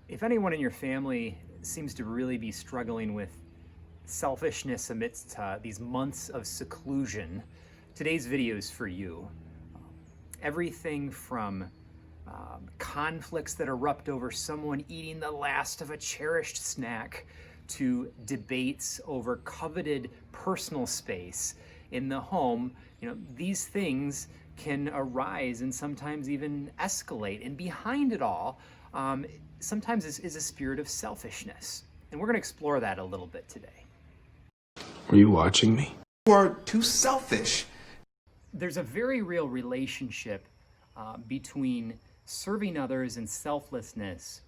If anyone in your family seems to really be struggling with selfishness amidst these months of seclusion, today's video is for you. Everything from conflicts that erupt over someone eating the last of a cherished snack to debates over coveted personal space in the home, these things can arise and sometimes even escalate. And behind it all, sometimes is a spirit of selfishness. And we're going to explore that a little bit today. Are you watching me? You are too selfish. There's a very real relationship between serving others and selflessness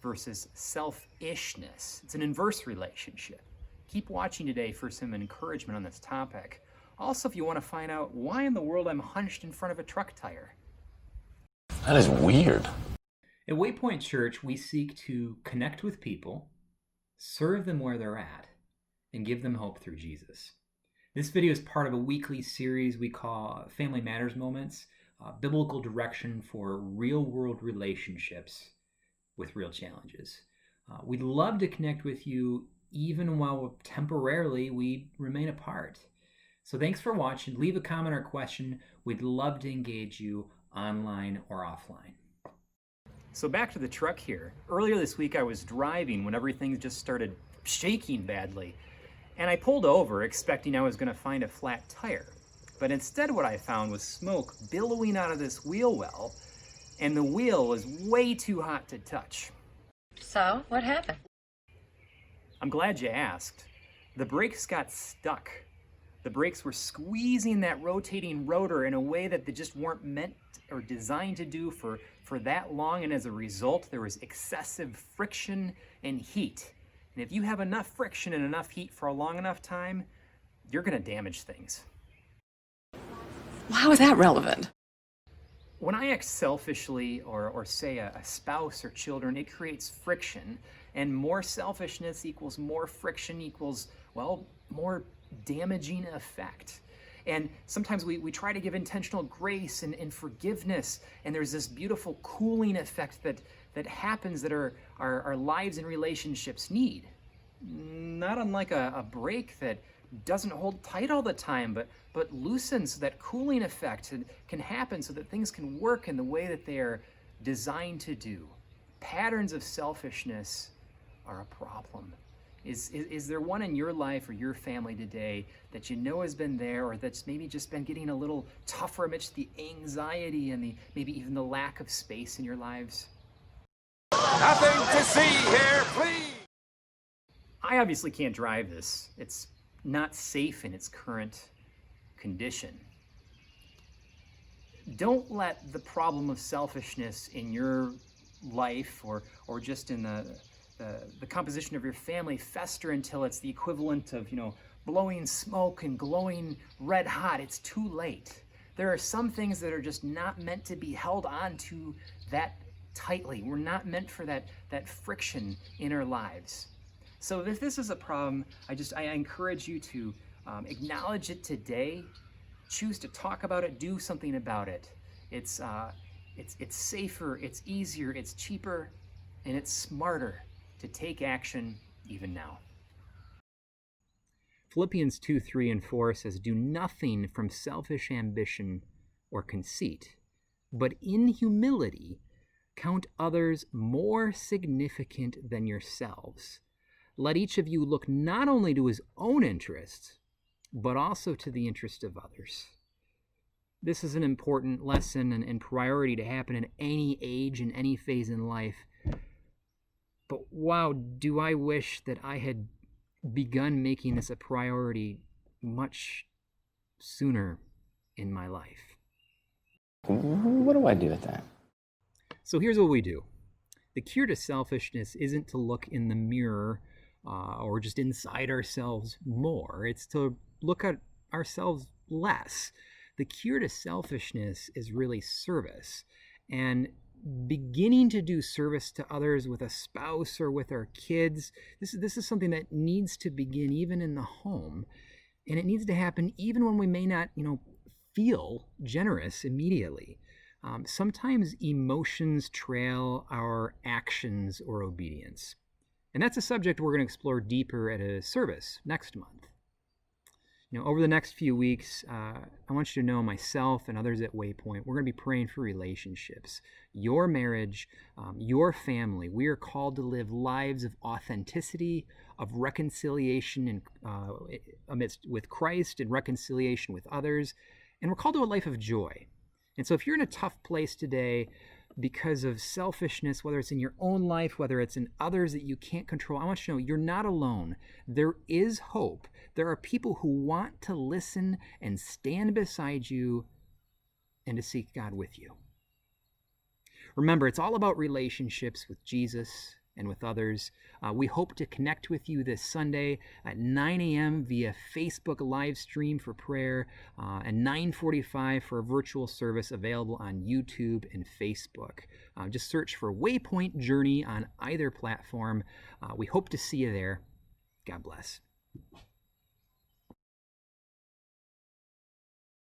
versus selfishness. It's an inverse relationship. Keep watching today for some encouragement on this topic. Also, if you want to find out why in the world I'm hunched in front of a truck tire. That is weird. At Waypoint Church, we seek to connect with people, serve them where they're at, and give them hope through Jesus. This video is part of a weekly series we call Family Matters Moments, biblical direction for real-world relationships with real challenges. We'd love to connect with you even while temporarily we remain apart. So thanks for watching. Leave a comment or question. We'd love to engage you online or offline. So back to the truck here. Earlier this week I was driving when everything just started shaking badly. And I pulled over expecting I was going to find a flat tire. But instead what I found was smoke billowing out of this wheel well, and the wheel was way too hot to touch. So, what happened? I'm glad you asked. The brakes got stuck. The brakes were squeezing that rotating rotor in a way that they just weren't meant or designed to do for that long, and as a result there was excessive friction and heat. And if you have enough friction and enough heat for a long enough time, you're going to damage things. How is that relevant? When I act selfishly or say a spouse or children, it creates friction, and more selfishness equals more friction equals, well, more damaging effect. And sometimes we try to give intentional grace and forgiveness, and there's this beautiful cooling effect that happens that our lives and relationships need. Not unlike a brake that doesn't hold tight all the time, but loosens, so that cooling effect can happen so that things can work in the way that they are designed to do. Patterns of selfishness are a problem. Is there one in your life or your family today that you know has been there, or that's maybe just been getting a little tougher amidst the anxiety and maybe even the lack of space in your lives? Nothing to see here, please. I obviously can't drive this. It's not safe in its current condition. Don't let the problem of selfishness in your life or just in the composition of your family fester until it's the equivalent of, blowing smoke and glowing red hot. It's too late. There are some things that are just not meant to be held on to that tightly. We're not meant for that friction in our lives. So if this is a problem, I encourage you to acknowledge it today, choose to talk about it, do something about it. It's safer, it's easier, it's cheaper, and it's smarter to take action even now. Philippians 2, 3, and 4 says, "Do nothing from selfish ambition or conceit, but in humility count others more significant than yourselves. Let each of you look not only to his own interests, but also to the interest of others." This is an important lesson and priority to happen in any age and any phase in life. But wow, do I wish that I had begun making this a priority much sooner in my life. What do I do with that? So here's what we do. The cure to selfishness isn't to look in the mirror or just inside ourselves more. It's to look at ourselves less. The cure to selfishness is really service. And beginning to do service to others with a spouse or with our kids, this is something that needs to begin even in the home. And it needs to happen even when we may not, feel generous immediately. sometimes emotions trail our actions or obedience. And that's a subject we're going to explore deeper at a service next month. Over the next few weeks, I want you to know myself and others at Waypoint, we're going to be praying for relationships, your marriage, your family. We are called to live lives of authenticity, of reconciliation amidst with Christ and reconciliation with others. And we're called to a life of joy. And so if you're in a tough place today because of selfishness, whether it's in your own life, whether it's in others that you can't control, I want you to know you're not alone. There is hope. There are people who want to listen and stand beside you and to seek God with you. Remember, it's all about relationships with Jesus and with others. We hope to connect with you this Sunday at 9 a.m. via Facebook live stream for prayer and 9:45 for a virtual service available on YouTube and Facebook. Just search for Waypoint Journey on either platform. We hope to see you there. God bless.